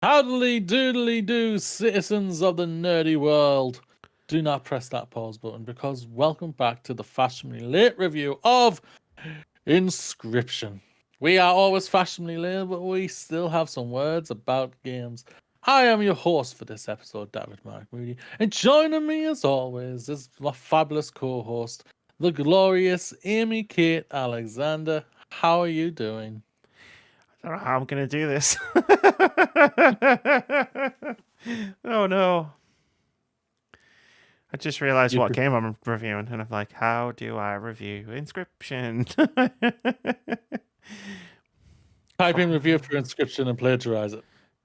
Howdly doodly do, citizens of the nerdy world. Do not press that pause button because welcome back to the fashionably late review of Inscryption. We are always fashionably late, but we still have some words about games. I am your host for this episode, David Mark Moody, and joining me as always is my fabulous co-host, the glorious Amy Kate Alexander. How are you doing? I don't know how I'm going to do this. Oh no. I just realized You what game I'm reviewing, and I'm like, how do I review Inscryption? type in review for Inscription and plagiarize it.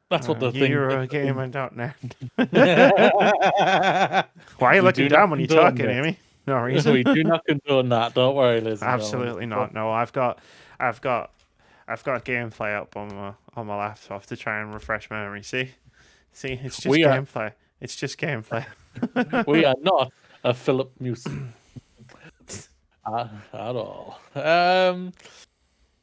That's what the thing. Eurogamer.net. Why are you We looking do not down when you're condone talking, this. Amy? No reason. We do not condone that. Don't worry, ladies and gentlemen. Absolutely not. No, I've got gameplay up on my laptop to try and refresh memory. See, it's just We are gameplay. It's just gameplay. we are not a Philip Newson at all.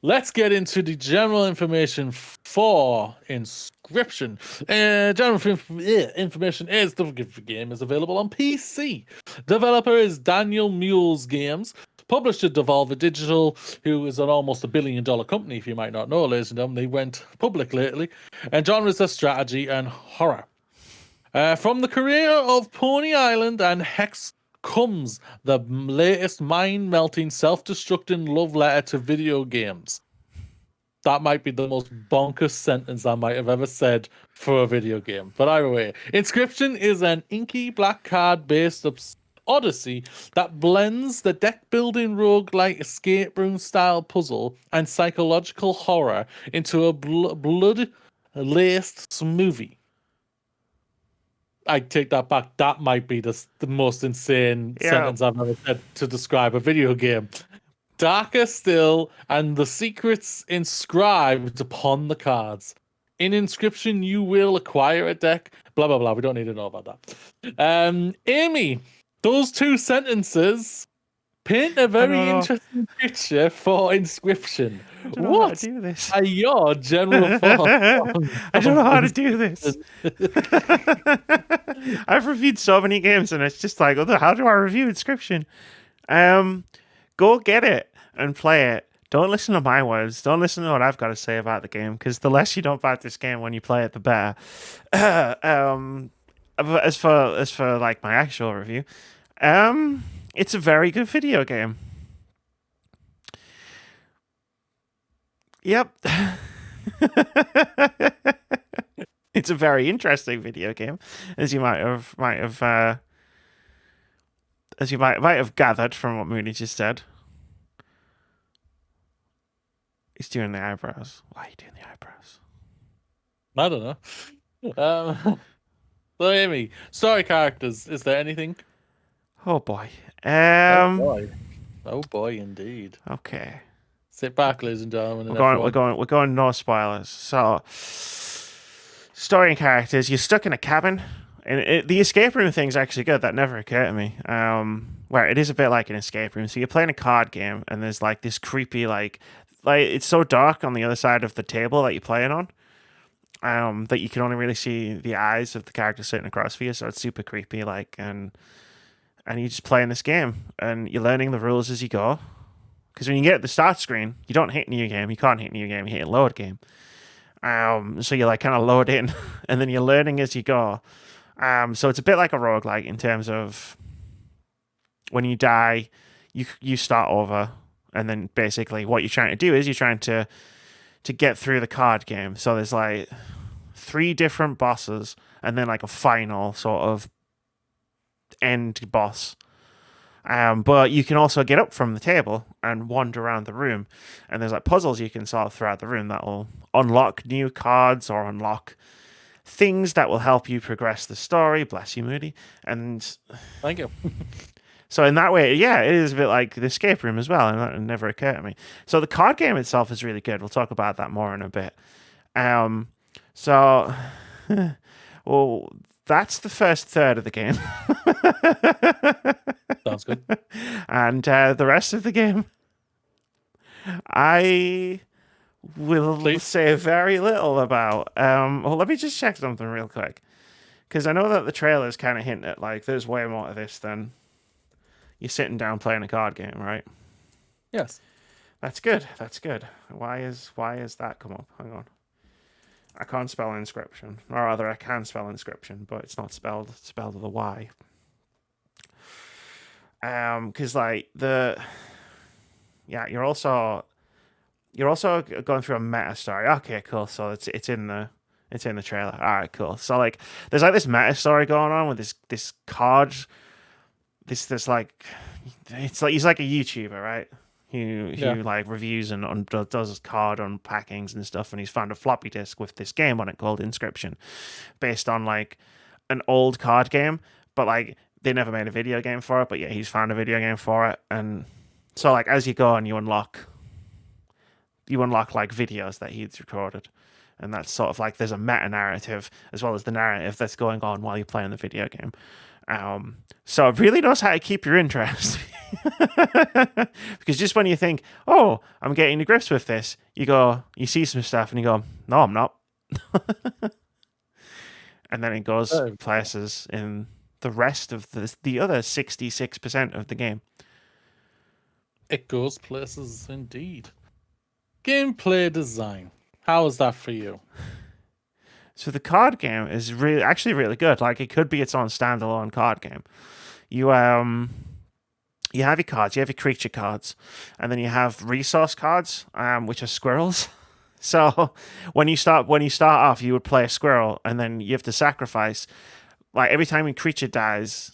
Let's get into the general information for Inscription. Information is the game is available on PC. Developer is Daniel Mules Games. Publisher Devolver Digital, who is an almost $1 billion company, if you might not know, ladies and gentlemen. They went public lately. And genres are strategy and horror. From the creator of Pony Island and Hex comes the latest mind-melting, self-destructing love letter to video games. That might be the most bonkers sentence I might have ever said for a video game. But either way, Inscryption is an inky black card-based odyssey that blends the deck-building roguelike escape room-style puzzle and psychological horror into a blood-laced smoothie. I take that back. That might be the most insane sentence I've ever said to describe a video game. Darker still, and the secrets inscribed upon the cards. In Inscryption, you will acquire a deck. Blah, blah, blah. We don't need to know about that. Amy, those two sentences paint a very interesting picture for Inscryption. I don't know how to do this. Are your general thoughts? I don't know how to do this. I've reviewed so many games, and it's just like, how do I review Inscryption? Go get it and play it. Don't listen to my words. Don't listen to what I've got to say about the game, because the less you know about this game when you play it, the better. As for like my actual review, it's a very good video game. Yep. It's a very interesting video game, as you might have gathered from what Mooney just said. He's doing the eyebrows. Why are you doing the eyebrows? I don't know. So Amy, story characters. Is there anything? Oh boy. Oh boy, indeed. Okay. Sit back, ladies and gentlemen. We're going no spoilers. So, story and characters. You're stuck in a cabin, and the escape room thing's actually good. That never occurred to me. Where it is a bit like an escape room. So you're playing a card game, and there's like this creepy like it's so dark on the other side of the table that you're playing on. That you can only really see the eyes of the character sitting across from you, so it's super creepy. And you're just playing this game, and you're learning the rules as you go. Because when you get the start screen, you don't hit new game. You can't hit new game. You hit load game. So you like kind of load in, and then you're learning as you go. So it's a bit like a roguelike in terms of when you die, you start over, and then basically what you're trying to do is you're trying to get through the card game. So there's like 3 different bosses, and then like a final sort of end boss. But you can also get up from the table and wander around the room, and there's like puzzles you can solve throughout the room that will unlock new cards or unlock things that will help you progress the story. Bless you, Moody. And thank you. So in that way, yeah, it is a bit like the escape room as well, and that never occurred to me. So the card game itself is really good. We'll talk about that more in a bit. So, well, that's the first third of the game. Sounds good. And the rest of the game, I will Please. say very little about. Well, let me just check something real quick, because I know that the trailers kind of hint at like there's way more to this than you're sitting down playing a card game, right? Yes. That's good. That's good. Why is that come up? Hang on. I can't spell inscription, or rather, I can spell inscription, but it's not spelled. It's spelled with a Y. Because like you're also going through a meta story. Okay, cool. So it's in the trailer. All right, cool. So like there's like this meta story going on with this card. This like it's like he's like a YouTuber, right? Who like reviews and does card unpackings and stuff, and he's found a floppy disk with this game on it called Inscryption, based on like an old card game, but like they never made a video game for it. But yeah, he's found a video game for it, and so like as you go on, you unlock like videos that he's recorded, and that's sort of like there's a meta narrative as well as the narrative that's going on while you're playing the video game. So it really knows how to keep your interest. Because just when you think, oh, I'm getting to grips with this, you see some stuff and you go, no, I'm not. And then it goes places in the rest of the other 66% of the game. It goes places indeed. Gameplay design. How is that for you? So the card game is actually really good. Like it could be its own standalone card game. You have your cards, you have your creature cards, and then you have resource cards, which are squirrels. So when you start off, you would play a squirrel, and then you have to sacrifice. Like every time a creature dies,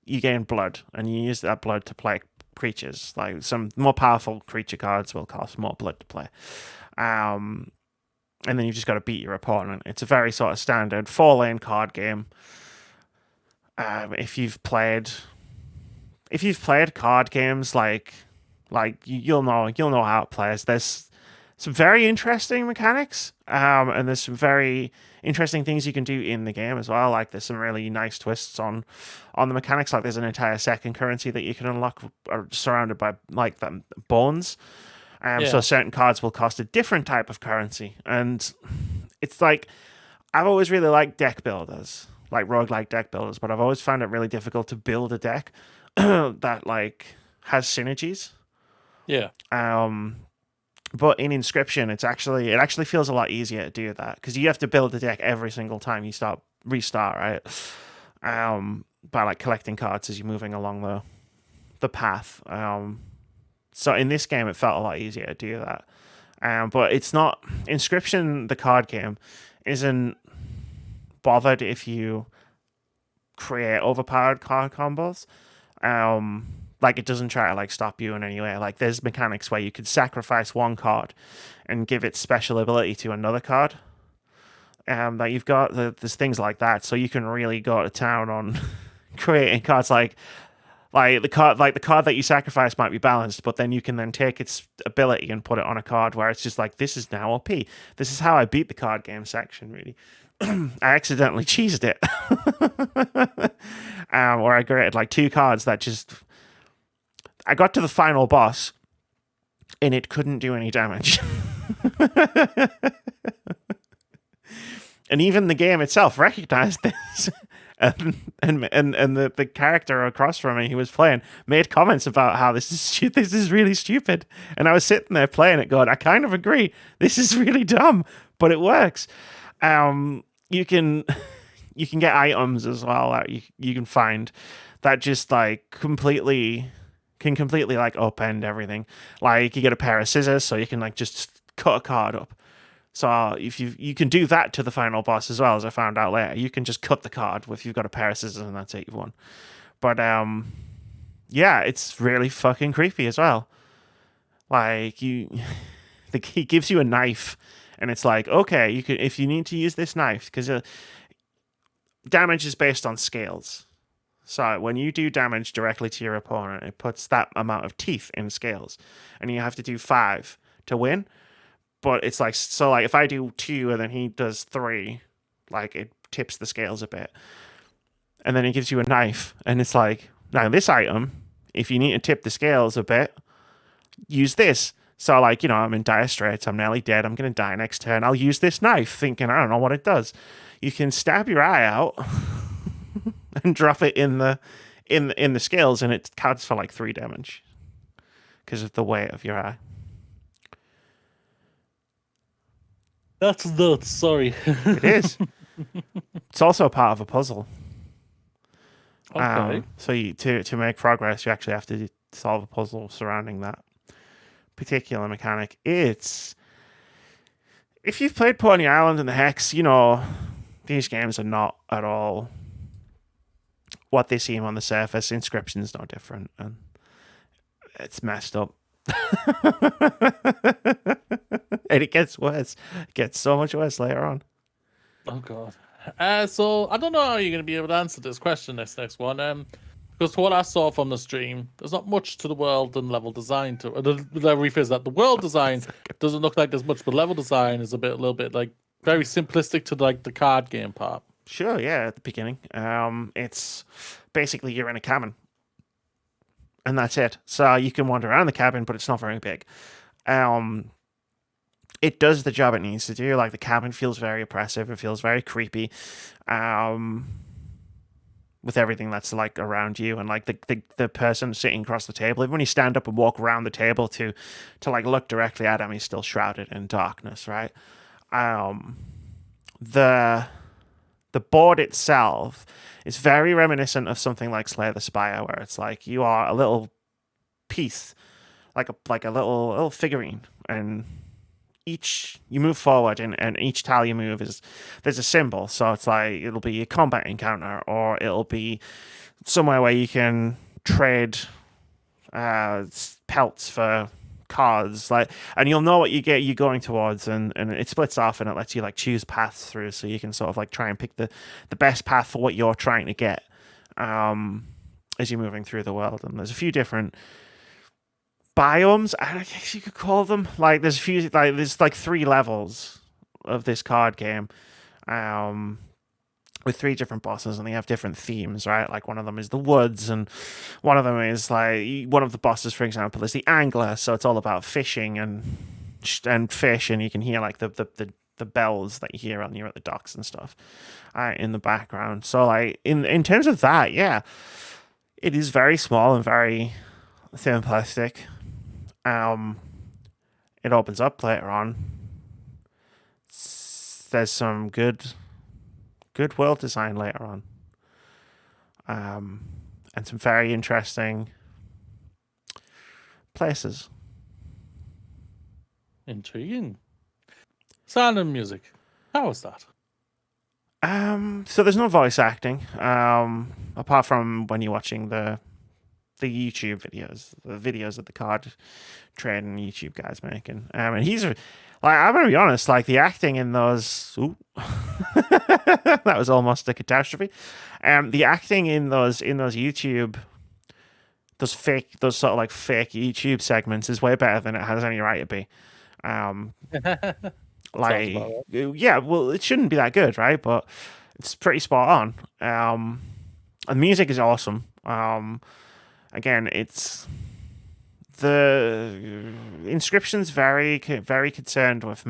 you gain blood, and you use that blood to play creatures. Like some more powerful creature cards will cost more blood to play. And then you've just got to beat your opponent. It's a very sort of standard 4-lane card game. If you've played card games, like you'll know how it plays. There's some very interesting mechanics, and there's some very interesting things you can do in the game as well. Like there's some really nice twists on the mechanics. Like there's an entire second currency that you can unlock, surrounded by like the bones. So certain cards will cost a different type of currency. And it's like, I've always really liked deck builders, like roguelike deck builders, but I've always found it really difficult to build a deck that like has synergies. Yeah. But in Inscryption, it actually feels a lot easier to do that, because you have to build the deck every single time you restart, right? By like collecting cards as you're moving along the path. So in this game, it felt a lot easier to do that. But it's not... Inscryption, the card game, isn't bothered if you create overpowered card combos. Like, it doesn't try to, like, stop you in any way. Like, there's mechanics where you could sacrifice one card and give it special ability to another card. That you've got... There's things like that. So you can really go to town on creating cards like the card that you sacrifice might be balanced, but then you can then take its ability and put it on a card where it's just like, this is now OP. This is how I beat the card game section, really. I accidentally cheesed it. Where I created like 2 cards that just... I got to the final boss and it couldn't do any damage. And even the game itself recognized this. And the character across from me who was playing made comments about how this is really stupid. And I was sitting there playing it going, I kind of agree. This is really dumb, but it works. You can get items as well that you can find that just like completely like upend everything. Like you get a pair of scissors so you can like just cut a card up. So if you can do that to the final boss as well, as I found out later. You can just cut the card if you've got a pair of scissors and that's it, you've won. But yeah, it's really fucking creepy as well. Like he gives you a knife and it's like, okay, you can, if you need to use this knife, because damage is based on scales. So when you do damage directly to your opponent, it puts that amount of teeth in scales, and you have to do 5 to win. But it's like, so like if I do 2 and then he does 3, like it tips the scales a bit. And then he gives you a knife and it's like, now this item, if you need to tip the scales a bit, use this. So, like, I'm in dire straits. I'm nearly dead. I'm going to die next turn. I'll use this knife, thinking, I don't know what it does. You can stab your eye out and drop it in the skills, and it counts for like 3 damage because of the weight of your eye. That's nuts. Sorry. It is. It's also part of a puzzle. Okay. So to make progress, you actually have to solve a puzzle surrounding that particular mechanic. If you've played Pony Island and the Hex, these games are not at all what they seem on the surface. Inscryption is no different, and it's messed up. And it gets worse. It gets so much worse later on. Oh god. So I don't know how you're going to be able to answer this question. This next one, because what I saw from the stream, there's not much to the world and level design to. Rephrase that. The world design doesn't look like there's much, but level design is a little bit like very simplistic to like the card game part. Sure, yeah. At the beginning, it's basically you're in a cabin, and that's it. So you can wander around the cabin, but it's not very big. It does the job it needs to do. Like, the cabin feels very oppressive. It feels very creepy, with everything that's like around you, and like the person sitting across the table. Even when you stand up and walk around the table to like look directly at him, he's still shrouded in darkness, right? The board itself is very reminiscent of something like Slay the Spire, where it's like you are a little piece, like a little figurine, and you move forward, and each tile you move there's a symbol. So it's like it'll be a combat encounter, or it'll be somewhere where you can trade pelts for cards, like, and you'll know what you're going towards, and it splits off, and it lets you like choose paths through, so you can sort of like try and pick the best path for what you're trying to get as you're moving through the world. And there's a few different biomes, I guess you could call them. Like, there's 3 levels of this card game, with 3 different bosses, and they have different themes, right? Like, one of them is the woods, and one of them is like, one of the bosses, for example, is the angler. So it's all about fishing and fish, and you can hear like the bells that you hear on you at the docks and stuff in the background. So like in terms of that, yeah, it is very small and very simplistic. It opens up later on. There's some good world design later on, and some very interesting places. Intriguing. Sound and music. How was that? So there's no voice acting, apart from when you're watching the YouTube videos, the videos that the card trading YouTube guys making. And he's like, I'm gonna be honest, like the acting in those, that was almost a catastrophe. The acting in those YouTube, those sort of like fake YouTube segments is way better than it has any right to be. Like, yeah, well, it shouldn't be that good, right? But it's pretty spot on. The music is awesome. Again, it's the Inscryption's very concerned with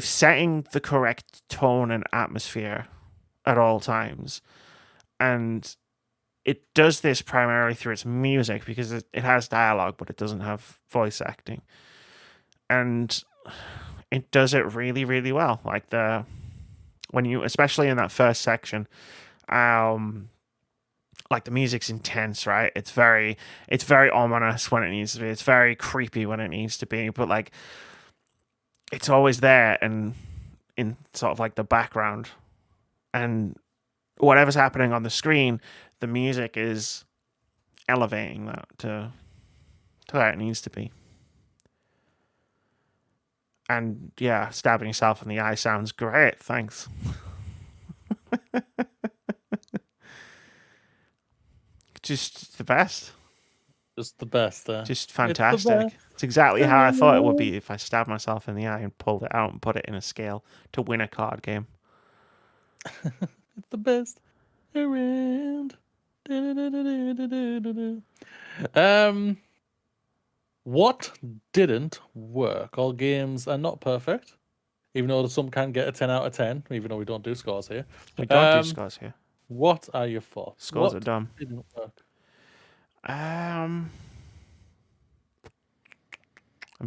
setting the correct tone and atmosphere at all times, and it does this primarily through its music, because it has dialogue, but it doesn't have voice acting, and it does it really, really well. Like, especially in that first section, like, the music's intense, right? It's very ominous when it needs to be. It's very creepy when it needs to be, but like, it's always there and in sort of like the background, and whatever's happening on the screen, the music is elevating that to where it needs to be. And yeah, stabbing yourself in the eye sounds great. Thanks. Just the best. Just the best. Just fantastic. It's exactly how I thought it would be if I stabbed myself in the eye and pulled it out and put it in a scale to win a card game. It's the best around. What didn't work? All games are not perfect, even though some can get a 10 out of 10, even though we don't do scores here. We don't do scores here. What are your thoughts? Scores what are dumb. didn't work? I'm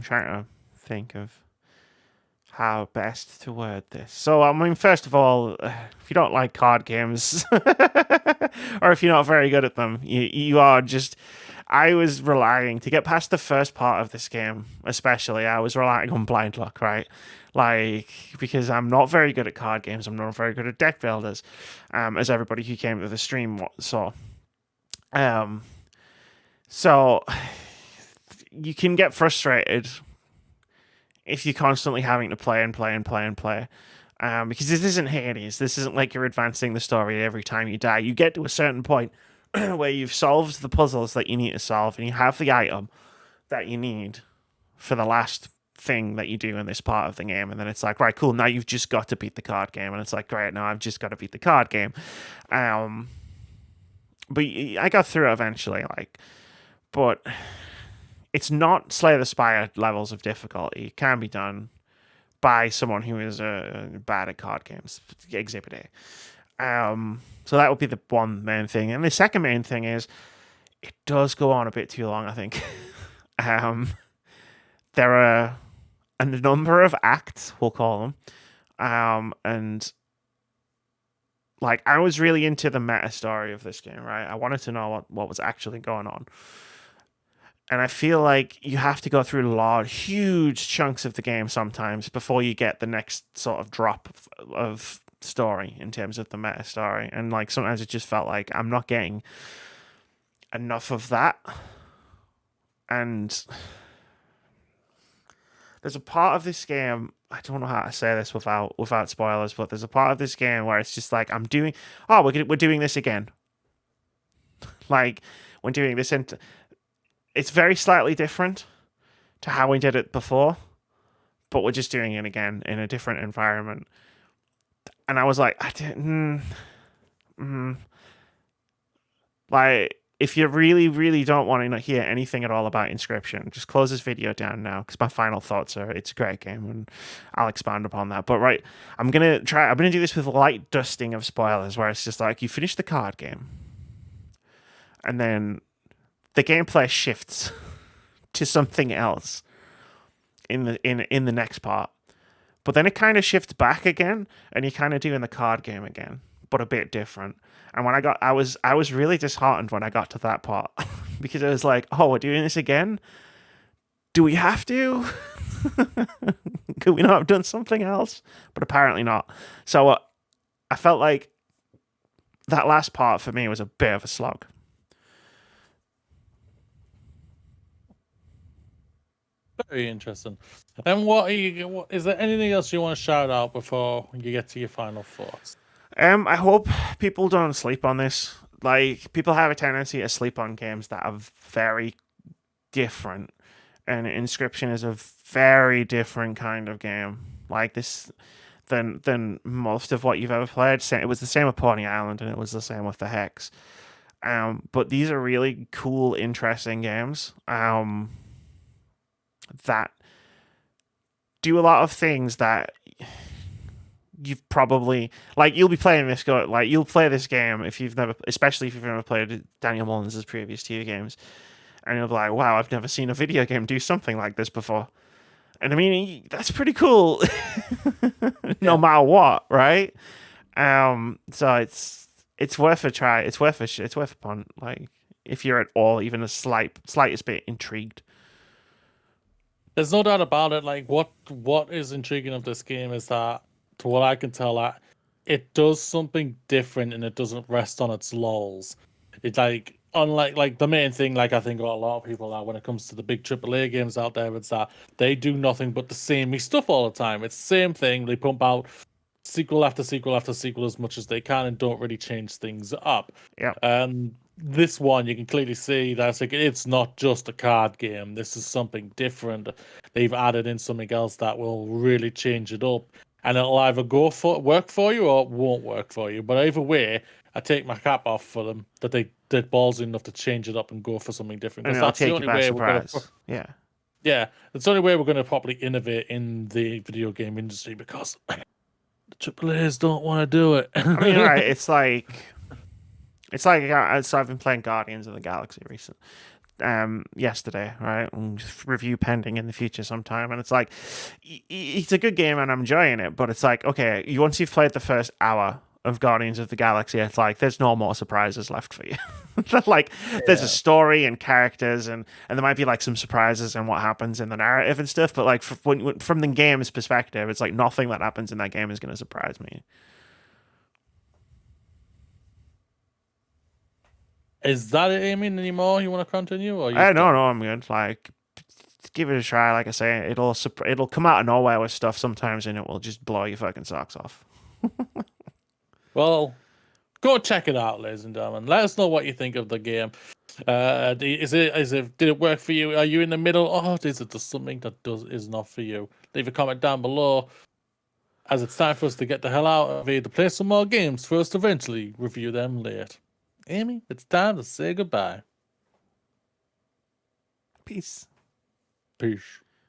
trying to think of how best to word this. So, I mean, first of all, if you don't like card games, or if you're not very good at them, you are just. I was relying to get past the first part of this game, especially. I was relying on blind luck, right? Like, because I'm not very good at card games. I'm not very good at deck builders, as everybody who came to the stream saw. So you can get frustrated if you're constantly having to play and play and play and play. Because this isn't Hades. This isn't like you're advancing the story every time you die. You get to a certain point where you've solved the puzzles that you need to solve and you have the item that you need for the last thing that you do in this part of the game. And then it's like, right, cool, now you've just got to beat the card game. And it's like, great, now I've just got to beat the card game. But I got through it eventually, but it's not Slay the Spire levels of difficulty. It can be done by someone who is bad at card games. Exhibit A. So that would be the one main thing. And the second main thing is it does go on a bit too long, I think. There are a number of acts, we'll call them. And like I was really into the meta story of this game, right? I wanted to know what was actually going on. And I feel like you have to go through huge chunks of the game sometimes before you get the next sort of drop of story in terms of the meta story. And like sometimes it just felt like I'm not getting enough of that. And there's a part of this game, I don't know how to say this without spoilers, but there's a part of this game where it's just like we're doing this again. Like we're doing this it's very slightly different to how we did it before, but we're just doing it again in a different environment. And I was like, I didn't. Like, if you really, really don't want to hear anything at all about Inscryption, just close this video down now, because my final thoughts are it's a great game, and I'll expand upon that. But right, I'm gonna do this with a light dusting of spoilers, where it's just like you finish the card game, and then the gameplay shifts to something else in the next part. But then it kind of shifts back again, and you're kind of doing the card game again, but a bit different. And when I was really disheartened when I got to that part because it was like, oh, we're doing this again? Do we have to? Could we not have done something else? But apparently not. So I felt like that last part for me was a bit of a slog. Very interesting. And what is there anything else you want to shout out before you get to your final thoughts? I hope people don't sleep on this. Like, people have a tendency to sleep on games that are very different, and Inscryption is a very different kind of game. Like this than most of what you've ever played. It was the same with Pony Island, and it was the same with the Hex. But these are really cool, interesting games. That do a lot of things that you've probably you'll be playing this you'll play this game especially if you've never played Daniel Mullins' previous 2 games, and you'll be like, wow, I've never seen a video game do something like this before. And I mean, that's pretty cool. No matter what, right? So it's worth a try. It's worth a punt. Like, if you're at all even a slightest bit intrigued. There's no doubt about it. Like, what is intriguing of this game is that, to what I can tell, that it does something different and it doesn't rest on its laurels. It's like, unlike the main thing, like I think a lot of people are when it comes to the big AAA games out there, it's that they do nothing but the same stuff all the time. It's the same thing. They pump out sequel after sequel after sequel as much as they can and don't really change things up. Yeah. This one, you can clearly see that it's not just a card game. This is something different. They've added in something else that will really change it up, and it'll either work for you or it won't work for you. But either way, I take my cap off for them that they did ballsy enough to change it up and go for something different. And Because it'll that's the take only you by way surprise. Yeah. Yeah, it's the only way we're going to properly innovate in the video game industry because the AAAs don't want to do it. I mean, right? So I've been playing Guardians of the Galaxy yesterday, right? Review pending in the future sometime, and it's like it's a good game and I'm enjoying it, but it's like, okay, once you've played the first hour of Guardians of the Galaxy, it's like there's no more surprises left for you. Like there's a story and characters, and there might be like some surprises and what happens in the narrative and stuff, but like from the game's perspective, it's like nothing that happens in that game is going to surprise me. Is that it, Amy? Any more you want to continue, or I don't know. I'm good. Like, give it a try. Like I say, it'll come out of nowhere with stuff sometimes, and it will just blow your fucking socks off. Well, go check it out, ladies and gentlemen. Let us know what you think of the game. Did it work for you? Are you in the middle? Or is it just something that is not for you? Leave a comment down below. As it's time for us to get the hell out of here to play some more games for us to eventually review them later. Amy, it's time to say goodbye. Peace. Peace.